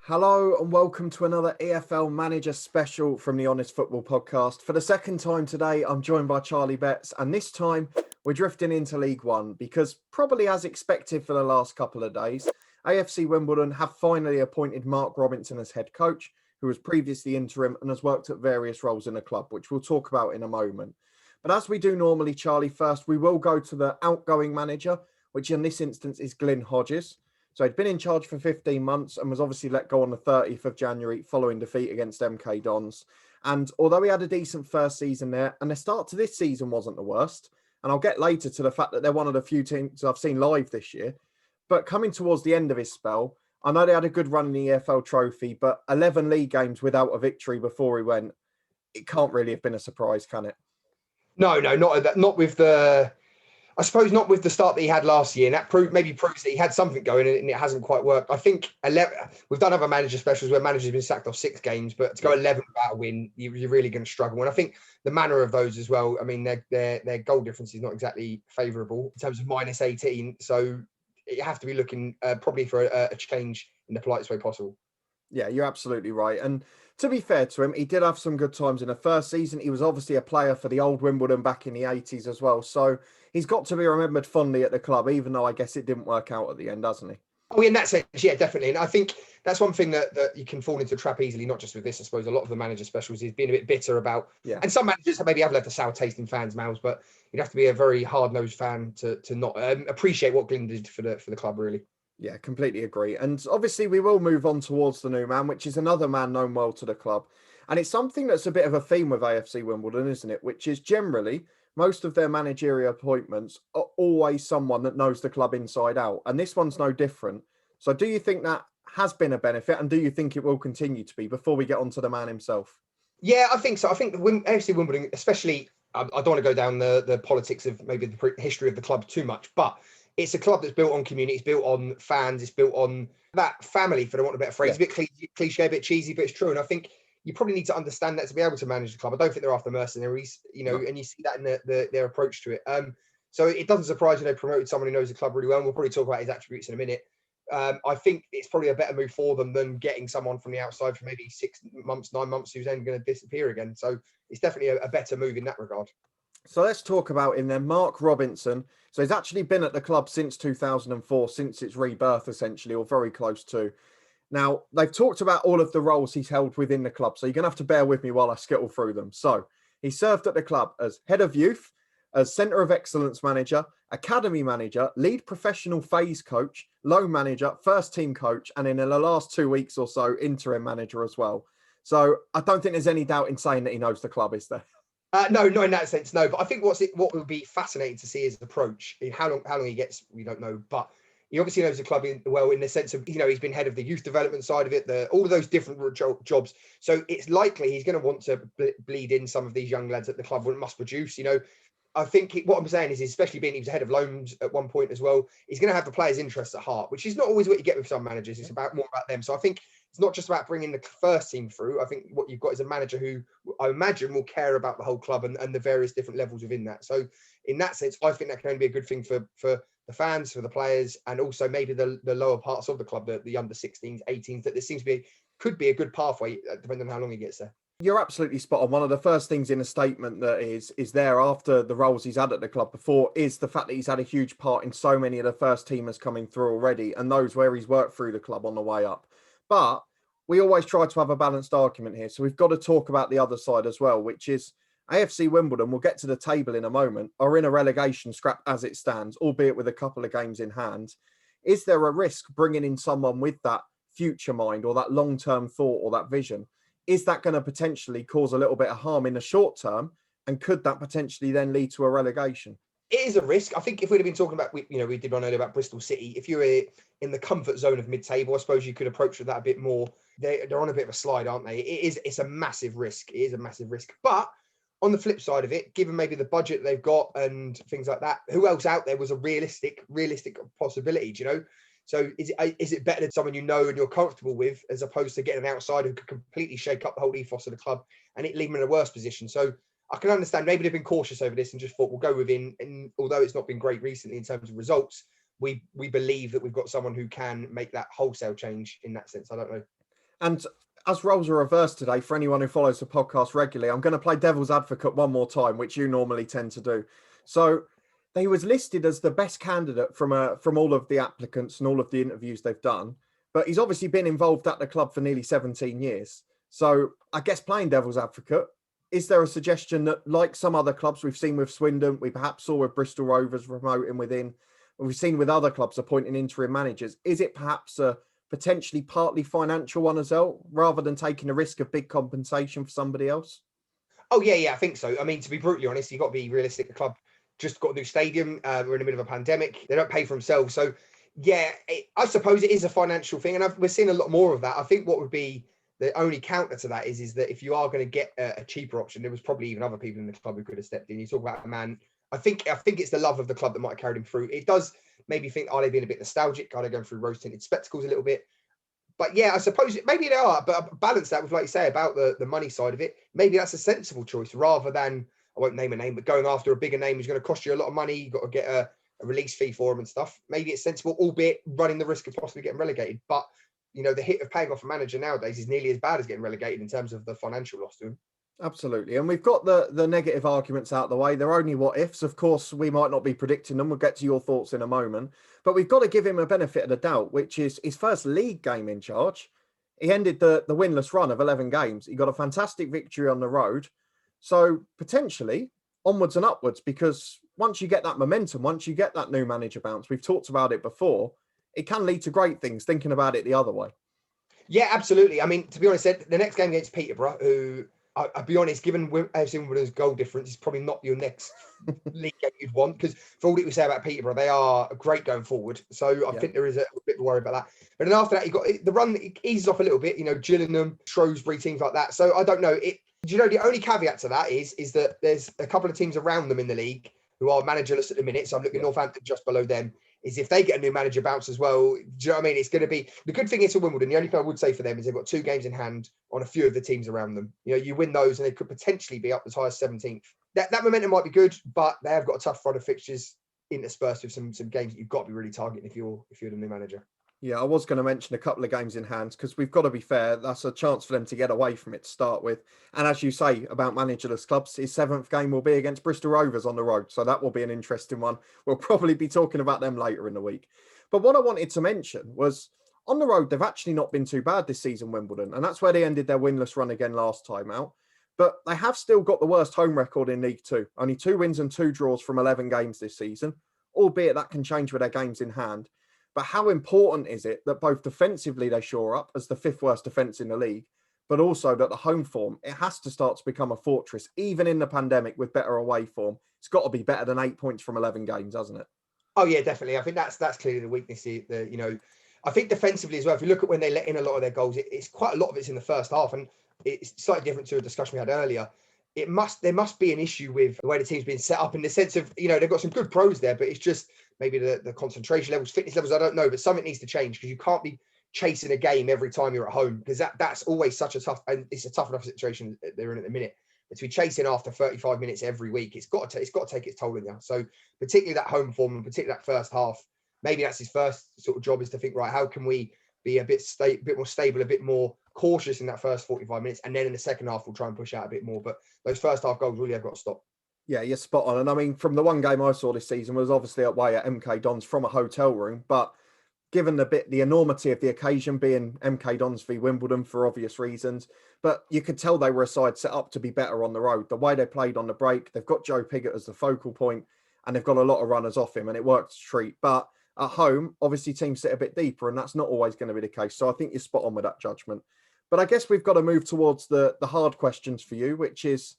Hello and welcome to another EFL Manager special from the Honest Football Podcast. For the second time today, I'm joined by Charlie Betts, and this time we're drifting into League One because, probably as expected for the last couple of days, AFC Wimbledon have finally appointed Mark Robinson as head coach, who was previously interim and has worked at various roles in the club, which we'll talk about in a moment. But as we do normally, Charlie, first we will go to the outgoing manager, which in this instance is Glyn Hodges. So he'd been in charge for 15 months and was obviously let go on the 30th of January following defeat against MK Dons. And although he had a decent first season there, and the start to this season wasn't the worst, and I'll get later to the fact that they're one of the few teams I've seen live this year, but coming towards the end of his spell, I know they had a good run in the EFL trophy, but 11 league games without a victory before he went, it can't really have been a surprise, can it? No, not with the. I suppose not with the start that he had last year, and that proves that he had something going, and it hasn't quite worked. I think 11. We've done other manager specials where managers have been sacked off 6 games, but to go 11 without a win, you're really going to struggle. And I think the manner of those as well. I mean, their goal difference is not exactly favourable in terms of -18. So you have to be looking probably for a change in the politest way possible. Yeah, you're absolutely right. And to be fair to him, he did have some good times in the first season. He was obviously a player for the old Wimbledon back in the 80s as well. So he's got to be remembered fondly at the club, even though I guess it didn't work out at the end, hasn't he? Oh, in that sense, yeah, definitely. And I think that's one thing that you can fall into a trap easily, not just with this, I suppose. A lot of the manager specials is being a bit bitter about, and some managers maybe have left a sour taste in fans' mouths, but you'd have to be a very hard-nosed fan to not appreciate what Glyn did for the club, really. Yeah, completely agree. And obviously, we will move on towards the new man, which is another man known well to the club. And it's something that's a bit of a theme with AFC Wimbledon, isn't it? Which is generally most of their managerial appointments are always someone that knows the club inside out. And this one's no different. So do you think that has been a benefit? And do you think it will continue to be before we get on to the man himself? Yeah, I think so. I think the AFC Wimbledon, especially, I don't want to go down the politics of maybe the history of the club too much, but it's a club that's built on community, it's built on fans, it's built on that family, for the want of a better phrase. Yeah. A bit cliche, a bit cheesy, but it's true. And I think you probably need to understand that to be able to manage the club. I don't think they're after mercenaries, and you see that in their approach to it. So it doesn't surprise they promoted someone who knows the club really well. And we'll probably talk about his attributes in a minute. I think it's probably a better move for them than getting someone from the outside for maybe 6 months, 9 months who's then going to disappear again. So it's definitely a better move in that regard. So let's talk about him then. Mark Robinson. So he's actually been at the club since 2004, since its rebirth, essentially, or very close to. Now, they've talked about all of the roles he's held within the club, so you're going to have to bear with me while I skittle through them. So he served at the club as head of youth, as centre of excellence manager, academy manager, lead professional phase coach, loan manager, first team coach, and in the last 2 weeks or so, interim manager as well. So I don't think there's any doubt in saying that he knows the club, is there? No, not in that sense, no. But I think what would be fascinating to see is his approach. How long he gets, we don't know. But he obviously knows the club well in the sense of, he's been head of the youth development side of it, all of those different jobs. So it's likely he's going to want to bleed in some of these young lads that the club must produce. I think what I'm saying is, especially being he was head of loans at one point as well, he's going to have the players' interests at heart, which is not always what you get with some managers. It's more about them. So I think it's not just about bringing the first team through. I think what you've got is a manager who I imagine will care about the whole club and the various different levels within that. So in that sense, I think that can only be a good thing for the fans, for the players, and also maybe the lower parts of the club, the under 16s, 18s, that this seems to could be a good pathway, depending on how long he gets there. You're absolutely spot on. One of the first things in a statement that is there after the roles he's had at the club before is the fact that he's had a huge part in so many of the first teamers coming through already, and those where he's worked through the club on the way up. But we always try to have a balanced argument here. So we've got to talk about the other side as well, which is AFC Wimbledon, we'll get to the table in a moment, are in a relegation scrap as it stands, albeit with a couple of games in hand. Is there a risk bringing in someone with that future mind or that long-term thought or that vision? Is that going to potentially cause a little bit of harm in the short term? And could that potentially then lead to a relegation? It is a risk. I think if we'd have been talking about, we did one earlier about Bristol City. If you were in the comfort zone of mid-table, I suppose you could approach that a bit more. They're on a bit of a slide, aren't they? It's a massive risk. It is a massive risk. But on the flip side of it, given maybe the budget they've got and things like that, who else out there was a realistic possibility, do you know? So is it better than someone and you're comfortable with, as opposed to getting an outsider who could completely shake up the whole ethos of the club and it leave them in a worse position? So I can understand maybe they've been cautious over this and just thought we'll go with in. And although it's not been great recently in terms of results, we believe that we've got someone who can make that wholesale change in that sense. I don't know. And as roles are reversed today, for anyone who follows the podcast regularly, I'm going to play devil's advocate one more time, which you normally tend to do. So he was listed as the best candidate from all of the applicants and all of the interviews they've done, but he's obviously been involved at the club for nearly 17 years. So I guess playing devil's advocate, is there a suggestion that, like some other clubs we've seen with Swindon, we perhaps saw with Bristol Rovers promoting within, we've seen with other clubs appointing interim managers, is it perhaps a potentially partly financial one as well, rather than taking a risk of big compensation for somebody else? Oh yeah, I think so. I mean, to be brutally honest, you've got to be realistic. The club just got a new stadium. We're in the middle of a pandemic. They don't pay for themselves. So yeah, I suppose it is a financial thing. And we're seeing a lot more of that. I think what would be the only counter to that is that if you are going to get a cheaper option, there was probably even other people in the club who could have stepped in. You talk about a man. I think it's the love of the club that might have carried him through. It does maybe think, are they being a bit nostalgic? Are they going through rose-tinted spectacles a little bit? But yeah, I suppose maybe they are, but balance that with, like you say, about the money side of it. Maybe that's a sensible choice rather than, I won't name a name, but going after a bigger name who's going to cost you a lot of money. You've got to get a release fee for them and stuff. Maybe it's sensible, albeit running the risk of possibly getting relegated. But, the hit of paying off a manager nowadays is nearly as bad as getting relegated in terms of the financial loss to him. Absolutely. And we've got the negative arguments out of the way. They're only what ifs. Of course, we might not be predicting them. We'll get to your thoughts in a moment. But we've got to give him a benefit of the doubt, which is his first league game in charge. He ended the winless run of 11 games. He got a fantastic victory on the road. So potentially onwards and upwards, because once you get that momentum, once you get that new manager bounce, we've talked about it before, it can lead to great things, thinking about it the other way. Yeah, absolutely. I mean, to be honest, the next game against Peterborough, who I'll be honest, given AFC Wimbledon's goal difference, is probably not your next league game you'd want, because for all that we say about Peterborough, they are great going forward. So I think there is a bit of a worry about that. But then after that, you got the run it eases off a little bit, Gillingham, Shrewsbury, teams like that. So I don't know. The only caveat to that is that there's a couple of teams around them in the league who are managerless at the minute. So I'm looking at Northampton just below them. Is if they get a new manager bounce as well, do you know what I mean? It's going to be the good thing is for Wimbledon. The only thing I would say for them is they've got 2 games in hand on a few of the teams around them. You win those and they could potentially be up as high as 17th. That momentum might be good, but they have got a tough run of fixtures interspersed with some games that you've got to be really targeting if you're the new manager. Yeah, I was going to mention a couple of games in hand because we've got to be fair. That's a chance for them to get away from it to start with. And as you say about managerless clubs, his 7th game will be against Bristol Rovers on the road. So that will be an interesting one. We'll probably be talking about them later in the week. But what I wanted to mention was on the road, they've actually not been too bad this season, Wimbledon. And that's where they ended their winless run again last time out. But they have still got the worst home record in League Two. Only 2 wins and 2 draws from 11 games this season, albeit that can change with their games in hand. But how important is it that both defensively they shore up as the 5th worst defence in the league, but also that the home form, it has to start to become a fortress, even in the pandemic with better away form. It's got to be better than 8 points from 11 games, hasn't it? Oh yeah, definitely. I think that's clearly the weakness. I think defensively as well. If you look at when they let in a lot of their goals, it's quite a lot of it's in the first half, and it's slightly different to a discussion we had earlier. There must be an issue with the way the team's been set up in the sense of they've got some good pros there, but it's just maybe the concentration levels, fitness levels. I don't know, but something needs to change because you can't be chasing a game every time you're at home because that's always such a tough, and it's a tough enough situation they're in at the minute. But to be chasing after 35 minutes every week, it's got to take its toll on you. So particularly that home form and particularly that first half, maybe that's his first sort of job is to think, right, how can we be a bit more stable, a bit more cautious in that first 45 minutes, and then in the second half we'll try and push out a bit more. But those first half goals really have got to stop. Yeah, you're spot on. And I mean, from the one game I saw this season was obviously away at MK Dons from a hotel room, but given the enormity of the occasion being MK Dons v Wimbledon for obvious reasons, but you could tell they were a side set up to be better on the road. The way they played on the break, they've got Joe Pigott as the focal point, and they've got a lot of runners off him, and it worked a treat. But at home, obviously teams sit a bit deeper, and that's not always going to be the case. So I think you're spot on with that judgment. But I guess we've got to move towards the hard questions for you, which is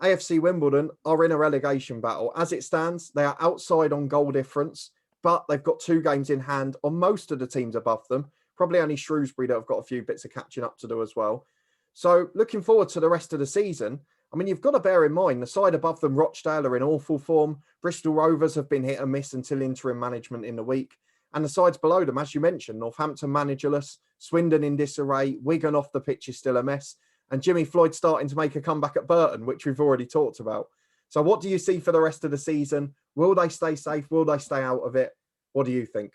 AFC Wimbledon are in a relegation battle. As it stands, they are outside on goal difference, but they've got 2 games in hand on most of the teams above them. Probably only Shrewsbury that have got a few bits of catching up to do as well. So looking forward to the rest of the season. I mean, you've got to bear in mind the side above them, Rochdale, are in awful form. Bristol Rovers have been hit and miss until interim management in the week. And the sides below them, as you mentioned, Northampton managerless, Swindon in disarray, Wigan off the pitch is still a mess, and Jimmy Floyd starting to make a comeback at Burton, which we've already talked about. So what do you see for the rest of the season? Will they stay safe? Will they stay out of it? What do you think?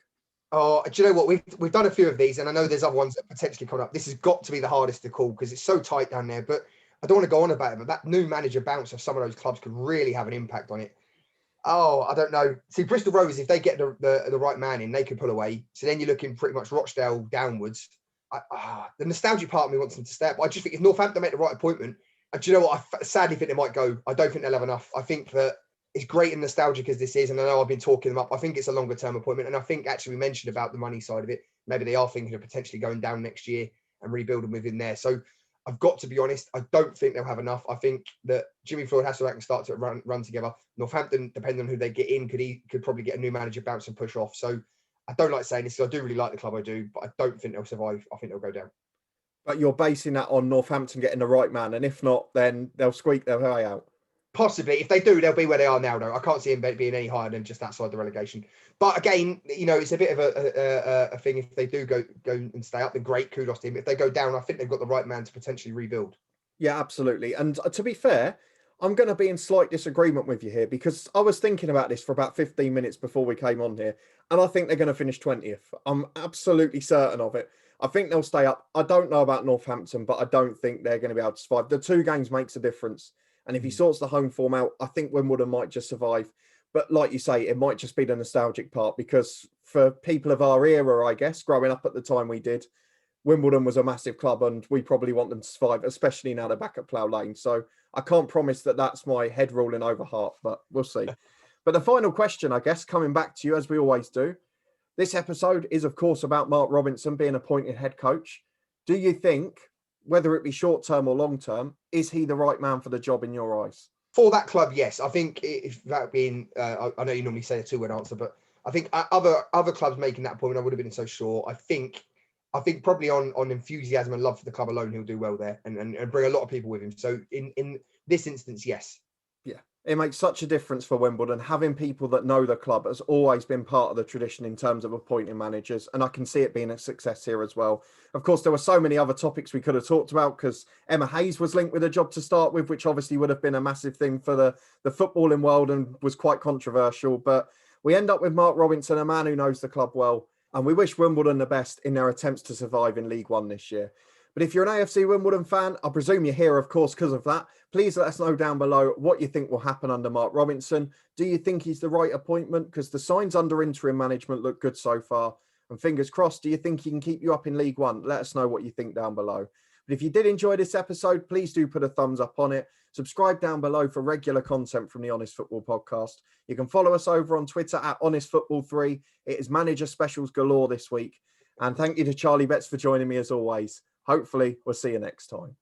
Oh, do you know what? We've done a few of these, and I know there's other ones that potentially come up. This has got to be the hardest to call because it's so tight down there. But I don't want to go on about it. But that new manager bounce of some of those clubs could really have an impact on it. Oh, I don't know. See, Bristol Rovers, if they get the right man in, they could pull away. So then you're looking pretty much Rochdale downwards. The nostalgic part of me wants them to stay up. I just think if Northampton make the right appointment, and do you know what? I sadly think they might go. I don't think they'll have enough. I think that it's great and nostalgic as this is, and I know I've been talking them up. I think it's a longer term appointment, and I think actually we mentioned about the money side of it. Maybe they are thinking of potentially going down next year and rebuilding within there. So I've got to be honest. I don't think they'll have enough. I think that Jimmy Floyd has to and start to run together. Northampton, depending on who they get in, could probably get a new manager bounce and push off. So I don't like saying this because I do really like the club. I do, but I don't think they'll survive. I think they'll go down. But you're basing that on Northampton getting the right man, and if not, then they'll squeak their way out. Possibly, if they do, they'll be where they are now. Though I can't see them being any higher than just outside the relegation. But again, it's a bit of a thing. If they do go and stay up, then great, kudos to him. If they go down, I think they've got the right man to potentially rebuild. Yeah, absolutely. And to be fair, I'm going to be in slight disagreement with you here because I was thinking about this for about 15 minutes before we came on here, and I think they're going to finish 20th. I'm absolutely certain of it. I think they'll stay up. I don't know about Northampton, but I don't think they're going to be able to survive. The 2 games makes a difference. And if he sorts the home form out, I think Wimbledon might just survive. But like you say, it might just be the nostalgic part because for people of our era, I guess, growing up at the time we did, Wimbledon was a massive club and we probably want them to survive, especially now they're back at Plough Lane. So I can't promise that that's my head ruling over heart, but we'll see. But the final question, I guess, coming back to you as we always do. This episode is, of course, about Mark Robinson being appointed head coach. Do you think, whether it be short term or long term, is he the right man for the job in your eyes? For that club, yes. I think if that being, I know you normally say a 2-word answer, but I think other clubs making that appointment, I would have been so sure. I think probably on enthusiasm and love for the club alone, he'll do well there and bring a lot of people with him. So in this instance, yes. Yeah, it makes such a difference for Wimbledon. Having people that know the club has always been part of the tradition in terms of appointing managers, and I can see it being a success here as well. Of course, there were so many other topics we could have talked about because Emma Hayes was linked with a job to start with, which obviously would have been a massive thing for the footballing world and was quite controversial. But we end up with Mark Robinson, a man who knows the club well, and we wish Wimbledon the best in their attempts to survive in League One this year. But if you're an AFC Wimbledon fan, I presume you're here, of course, because of that. Please let us know down below what you think will happen under Mark Robinson. Do you think he's the right appointment? Because the signs under interim management look good so far. And fingers crossed, do you think he can keep you up in League One? Let us know what you think down below. But if you did enjoy this episode, please do put a thumbs up on it. Subscribe down below for regular content from the Honest Football Podcast. You can follow us over on Twitter at HonestFootball3. It is manager specials galore this week. And thank you to Charlie Betts for joining me as always. Hopefully, we'll see you next time.